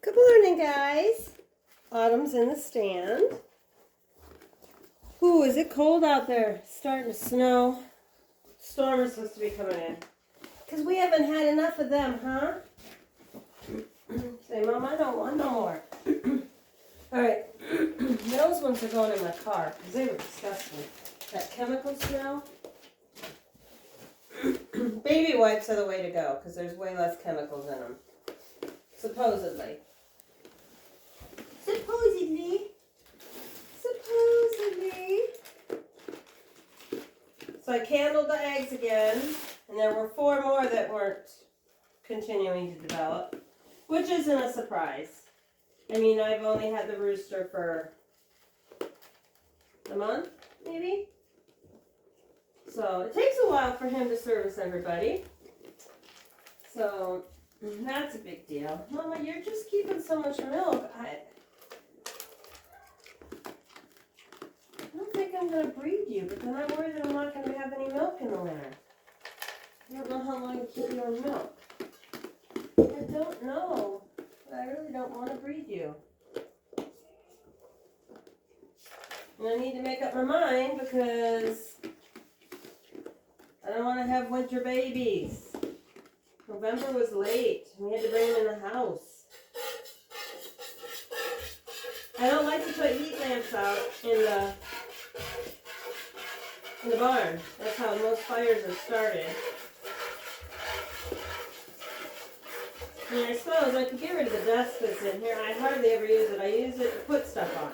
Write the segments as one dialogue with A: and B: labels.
A: Good morning, guys. Autumn's in the stand. Ooh, is it cold out there? It's starting to snow. Storm is supposed to be coming in. Because we haven't had enough of them, huh? Say, Mom, I don't want no more. Alright, those ones are going in my car because they were disgusting. That chemical smell. Baby wipes are the way to go because there's way less chemicals in them. Supposedly. So I candled the eggs again, and there were 4 more that weren't continuing to develop, which isn't a surprise. I mean, I've only had the rooster for a month, maybe? So it takes a while for him to service everybody. So that's a big deal. Mama, you're just keeping so much milk. I don't think I'm going to breed you, but then I'm worried that I'm not going to have any milk in the winter. I don't know how long you keep your milk. I don't know, but I really don't want to breed you. And I need to make up my mind because I don't want to have winter babies. November was late. We had to bring them in the house. I don't like to put heat lamps out in the barn. That's how most fires are started. And I suppose I could get rid of the dust that's in here. I hardly ever use it. I use it to put stuff on.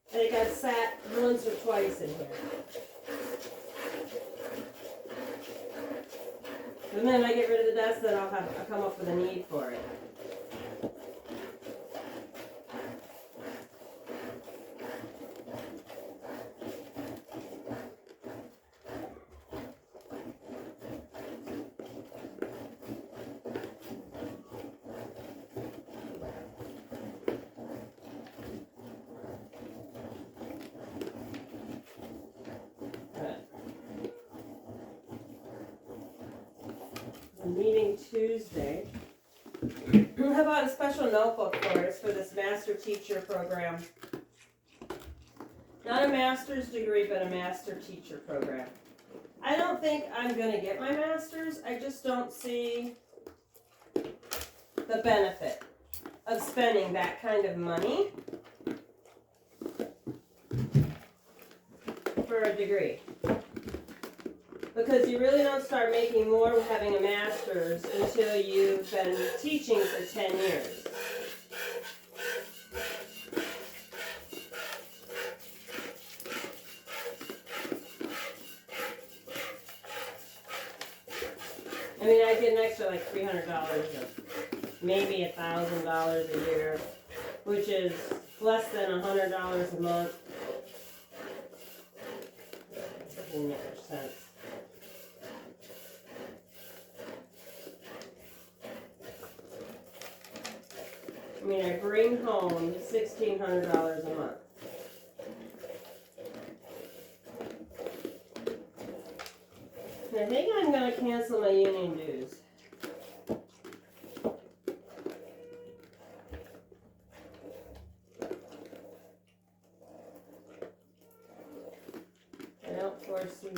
A: I think I've sat once or twice in here. And then I get rid of the dust, then I'll come up with a need for it. Meeting Tuesday. How about a special notebook for us for this master teacher program? Not a master's degree, but a master teacher program. I don't think I'm going to get my master's. I just don't see the benefit of spending that kind of money for a degree. Because you really don't start making more having a master's until you've been teaching for 10 years. I mean, I get an extra like $300, maybe $1,000 a year, which is less than $100 a month. Doesn't make much sense. I mean, I bring home $1,600 a month. And I think I'm going to cancel my union dues. I don't foresee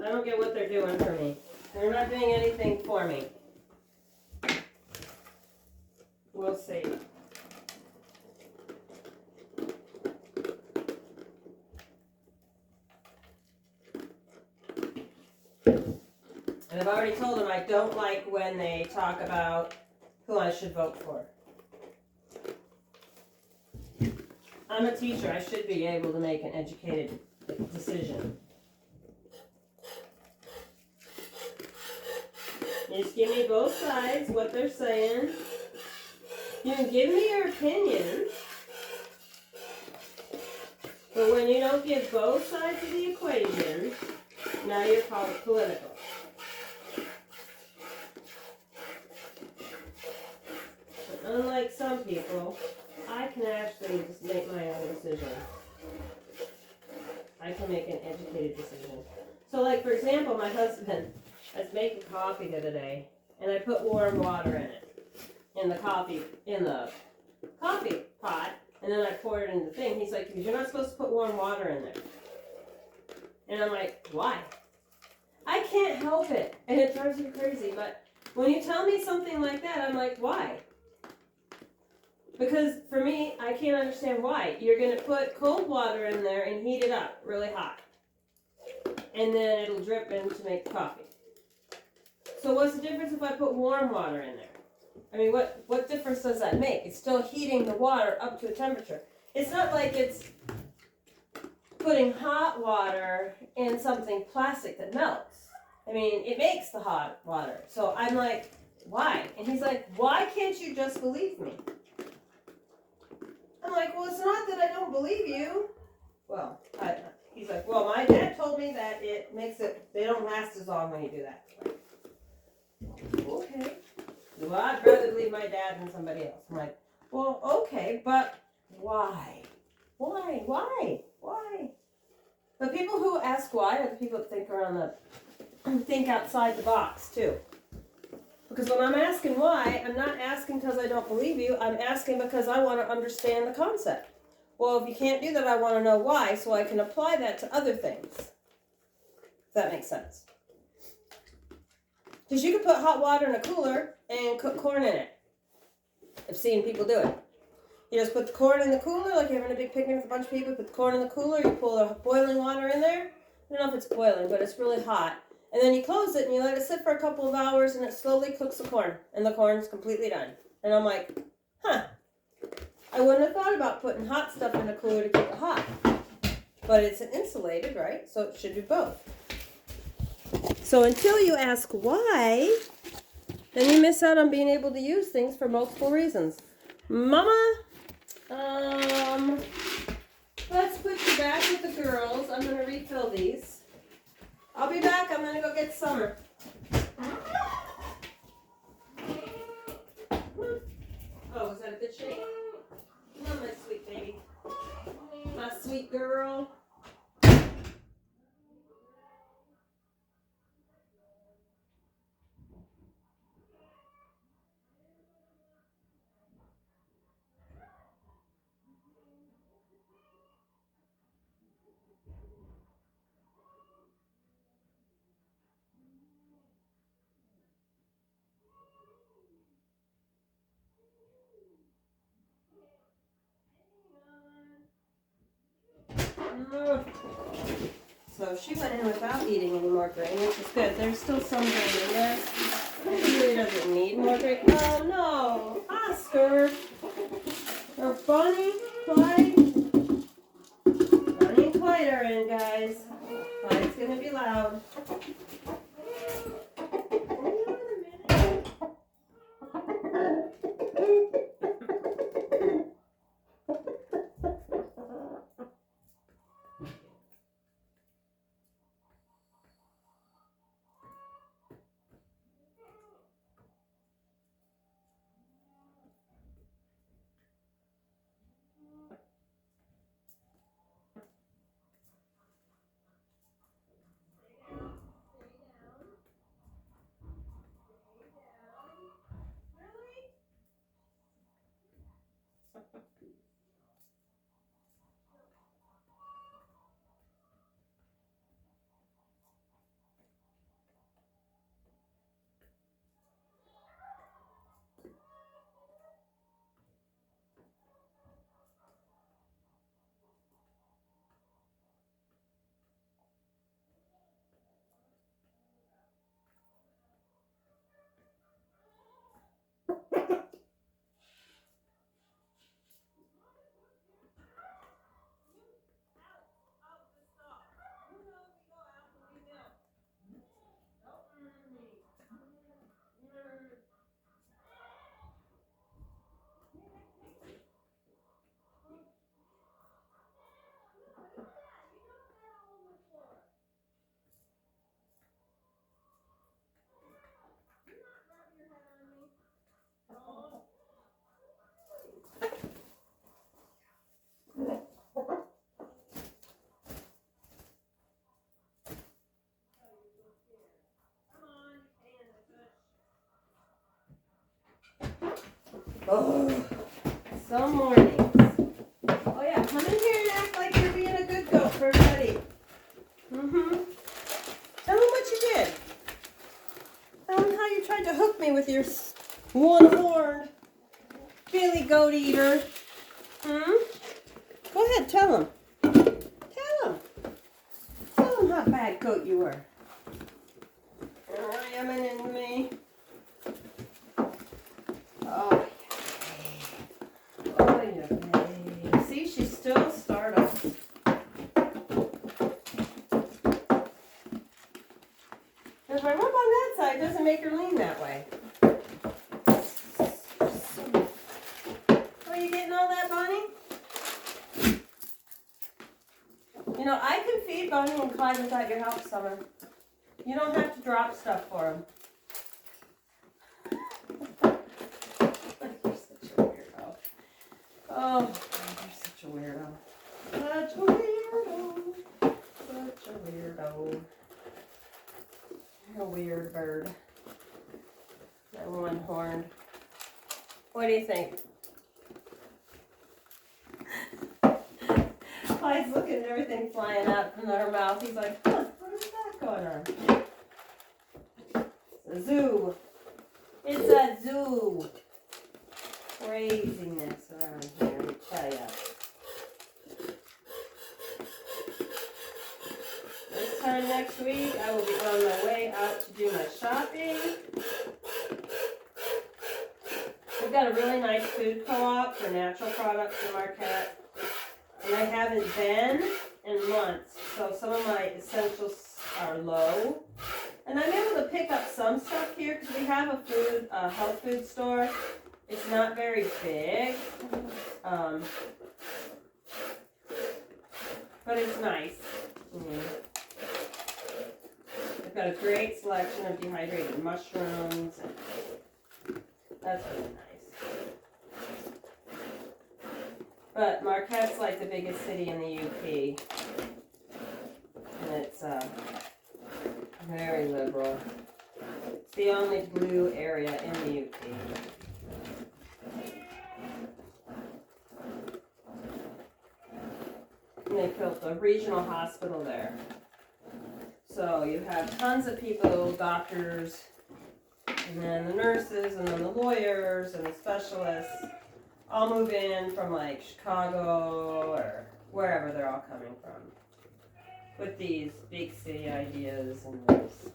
A: I don't get what they're doing for me. They're not doing anything for me. We'll see. And I've already told them I don't like when they talk about who I should vote for. I'm a teacher. I should be able to make an educated decision. You just give me both sides, what they're saying. You can give me your opinion, but when you don't give both sides of the equation, now you're called political. But unlike some people, I can actually just make my own decision. I can make an educated decision. So like, for example, my husband, I was making coffee the other day, and and I put warm water in it, in the coffee pot, and then I poured it in the thing. He's like, you're not supposed to put warm water in there. And I'm like, why? I can't help it, and it drives me crazy, but when you tell me something like that, I'm like, why? Because for me, I can't understand why. You're going to put cold water in there and heat it up really hot. And then it'll drip in to make the coffee. So what's the difference if I put warm water in there? I mean, what difference does that make? It's still heating the water up to a temperature. It's not like it's putting hot water in something plastic that melts. I mean, it makes the hot water. So I'm like, why? And he's like, why can't you just believe me? I'm like, well, it's not that I don't believe you. Well, he's like, well, my dad told me that it makes it, they don't last as long when you do that. Okay. Well, I'd rather believe my dad than somebody else. I'm like, well, okay, but why? Why? The people who ask why are the people that think outside the box too. Because when I'm asking why, I'm not asking because I don't believe you. I'm asking because I want to understand the concept. Well, if you can't do that, I want to know why so I can apply that to other things. If that makes sense. Because you could put hot water in a cooler and cook corn in it. I've seen people do it. You just put the corn in the cooler, like you're having a big picnic with a bunch of people, put the corn in the cooler, you pull the boiling water in there. I don't know if it's boiling, but it's really hot. And then you close it and you let it sit for a couple of hours and it slowly cooks the corn. And the corn's completely done. And I'm like, huh. I wouldn't have thought about putting hot stuff in the cooler to keep it hot. But it's insulated, right? So it should do both. So until you ask why, then you miss out on being able to use things for multiple reasons. Mama, let's put you back with the girls. I'm going to refill these. I'll be back. I'm going to go get Summer. Oh, is that a good shake? Oh, my sweet baby. My sweet girl. So she went in without eating any more grain, which is good. There's still some grain in there. She really doesn't need more grain. Oh no, Oscar. Oh, Bonnie, Clyde. Bonnie and Clyde are in, guys. Clyde's gonna be loud. Oh, some mornings. Oh yeah, come in here and act like you're being a good goat for everybody. Mm-hmm. Tell them what you did. Tell them how you tried to hook me with your one-horned Billy goat eater. Hmm? Go ahead, tell them. Tell them. Tell them how bad goat you were. Ramming into me. Oh, yeah. Oh, yeah. See, she's still startled. If I rub on that side, it doesn't make her lean that way. Oh, you getting all that, Bonnie? You know, I can feed Bonnie and Clyde without your help, Summer. You don't have to drop stuff for them. You're such a weirdo. Oh, you're such a weirdo. Such a weirdo. Such a weirdo. You're a weird bird. That one-horned. What do you think? Clyde's looking at everything flying out from her mouth. He's like, huh, what is that going on? It's a zoo. It's a zoo. Craziness around here, I tell ya. This time next week, I will be on my way out to do my shopping. We've got a really nice food co-op for natural products in Marquette. And I haven't been in months, so some of my essentials are low. And I'm able to pick up some stuff here because we have a health food store. It's not very big, but it's nice. I've got a great selection of dehydrated mushrooms. That's really nice. But Marquette's like the biggest city in the UP. And it's very liberal. It's the only blue area in the UP. And they built a regional hospital there. So you have tons of people, doctors, and then the nurses, and then the lawyers, and the specialists. All move in from like Chicago or wherever they're all coming from with these big city ideas and this.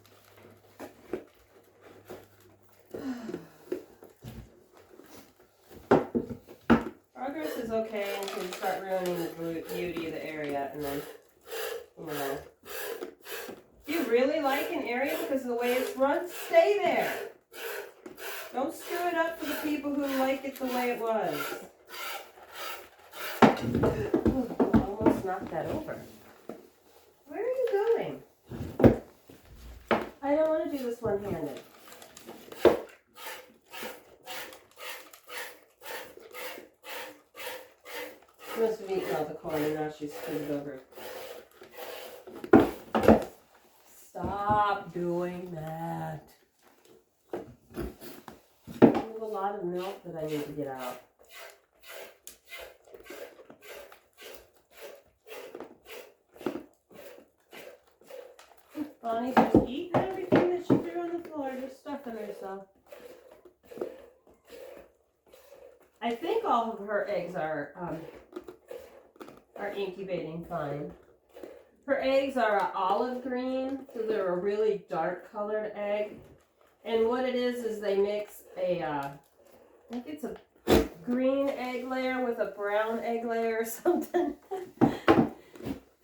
A: Progress is okay until you start ruining the beauty of the area, and then, you know, if you really like an area because of the way it's run, stay there. Don't screw it up for the people who like it the way it was. Ooh, I almost knocked that over. Where are you going? I don't want to do this one-handed. She must have eaten all the corn and now she's spit it over. Stop doing that. There's a lot of milk that I need to get out. Bonnie's just eating everything that she threw on the floor, just stuffing herself. I think all of her eggs are incubating fine. Her eggs are olive green, so they're a really dark colored egg. And what it is they mix I think it's a green egg layer with a brown egg layer or something.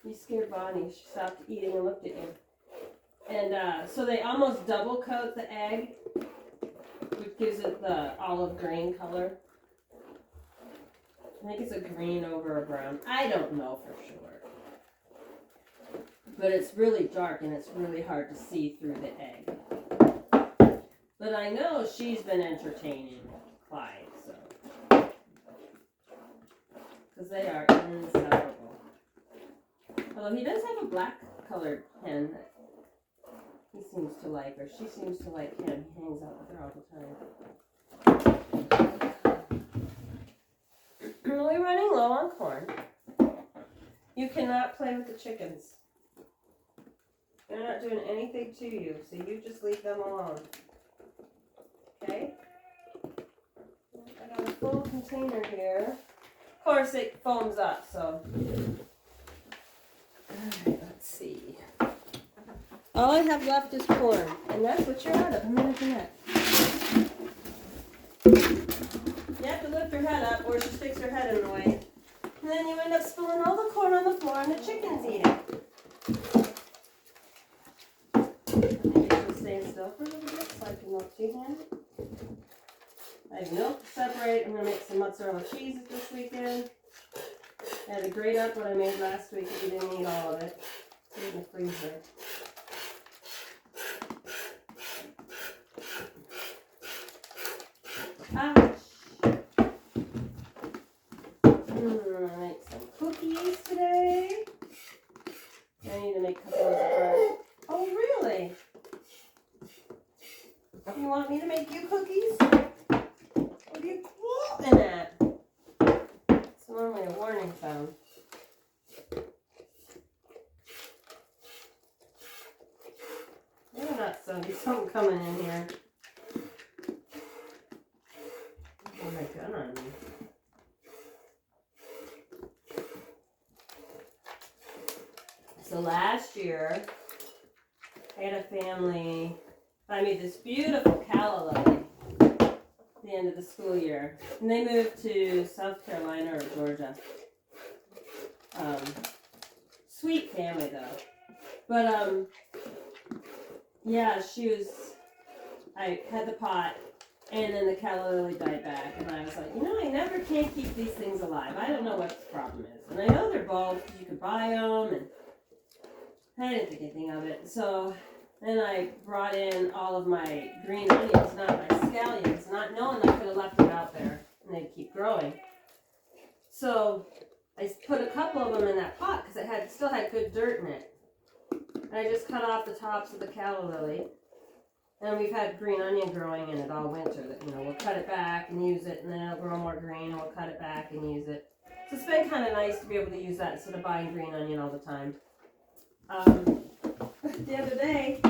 A: You scared Bonnie. She stopped eating and looked at you. And so they almost double coat the egg, which gives it the olive green color. I think it's a green over a brown. I don't know for sure. But it's really dark and it's really hard to see through the egg. But I know she's been entertaining Clyde, so. Because they are inseparable. Although he does have a black colored hen that he seems to like, or she seems to like him. He hangs out with her all the time. You cannot play with the chickens. They're not doing anything to you, so you just leave them alone. Okay? I got a full container here. Of course, it foams up, so. Alright, let's see. All I have left is corn, and that's what you're out of. I'm gonna do that. You have to lift her head up, or she sticks her head in the way. And then you end up spilling all the corn on the floor, and the chickens eat it. Maybe she'll stay still for a little bit so I can milk cheese on it. I have milk to separate. I'm going to make some mozzarella cheeses this weekend. I had to grate up what I made last week if you didn't eat all of it. Put it in the freezer. Ouch. I'm going to make some cookies today. I need to make a couple of bread. Oh, really? You want me to make you cookies? What are you quoting at? It's normally a warning sound. Maybe not so. There's something coming in here. Oh my gun on me. So last year, I had a family. I made this beautiful calla lily at the end of the school year. And they moved to South Carolina or Georgia. Sweet family though. But yeah, I had the pot and then the calla lily died back. And I was like, I never can keep these things alive. I don't know what the problem is. And I know they're bulbs because you could buy them, and I didn't think anything of it. So then I brought in all of my green onions, not my scallions, not knowing I could have left them out there and they'd keep growing. So I put a couple of them in that pot because it still had good dirt in it. And I just cut off the tops of the calla lily. And we've had green onion growing in it all winter. That we'll cut it back and use it, and then it'll grow more green, and we'll cut it back and use it. So it's been kind of nice to be able to use that instead of buying green onion all the time. The other day,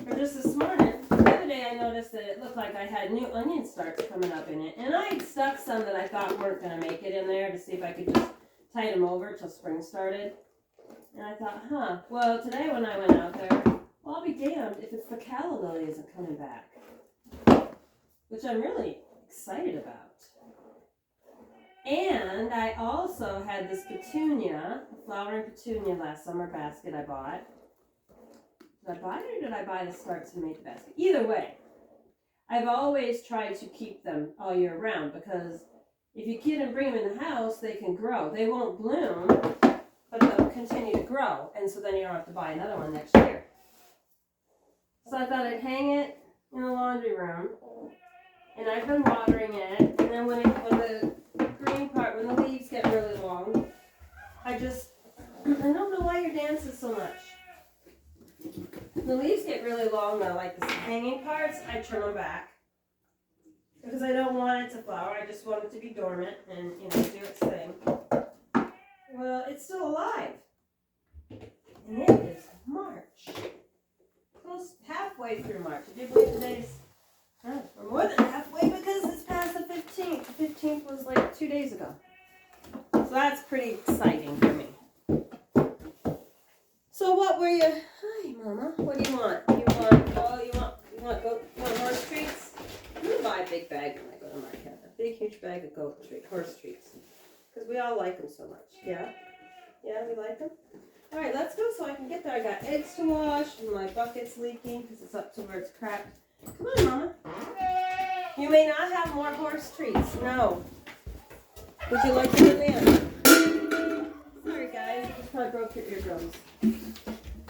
A: or just this morning, I noticed that it looked like I had new onion starts coming up in it. And I had stuck some that I thought weren't going to make it in there to see if I could just tide them over till spring started. And I thought, well, today when I went out there, well, I'll be damned if it's the calla lily isn't coming back. Which I'm really excited about. And I also had this petunia, a flowering petunia last summer basket I bought. Did I buy it or did I buy the starts and make the basket? Either way, I've always tried to keep them all year round because if you get and bring them in the house, they can grow. They won't bloom, but they'll continue to grow. And so then you don't have to buy another one next year. So I thought I'd hang it in the laundry room. And I've been watering it. And then when the green part, when the leaves get really long, I don't know why your dance is so much. The leaves get really long though, like the hanging parts, I trim them back. Because I don't want it to flower, I just want it to be dormant and, do its thing. Well, it's still alive. And it is March. Close halfway through March. I do believe today's, we're more than halfway because it's past the 15th. The 15th was like 2 days ago. So that's pretty exciting for me. So what were you, hi Mama, what do you want? You want horse treats? I'm going to buy a big bag when I go to market. A big huge bag of horse treats. Because we all like them so much. Yeah? Yeah, we like them? Alright, let's go so I can get there. I got eggs to wash and my bucket's leaking because it's up to where it's cracked. Come on, Mama. You may not have more horse treats. No. Would you like them in the end? Sorry guys, I just probably broke your eardrums.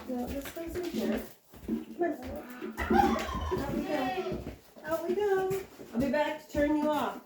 A: No, this goes in here. Come on. Out we go. Out we go. I'll be back to turn you off.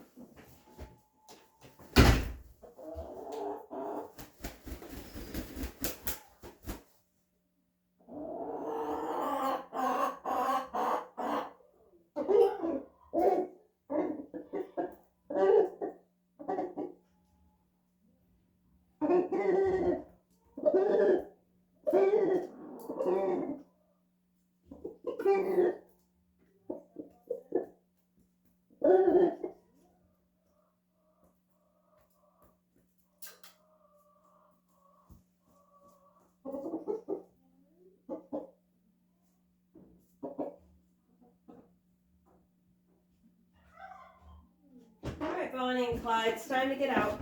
A: Alright, Bonnie and Clyde, it's time to get out.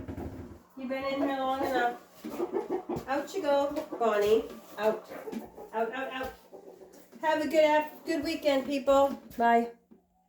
A: You've been in here long enough. Out you go, Bonnie. Out. Out, out, out. Have a good weekend, people. Bye.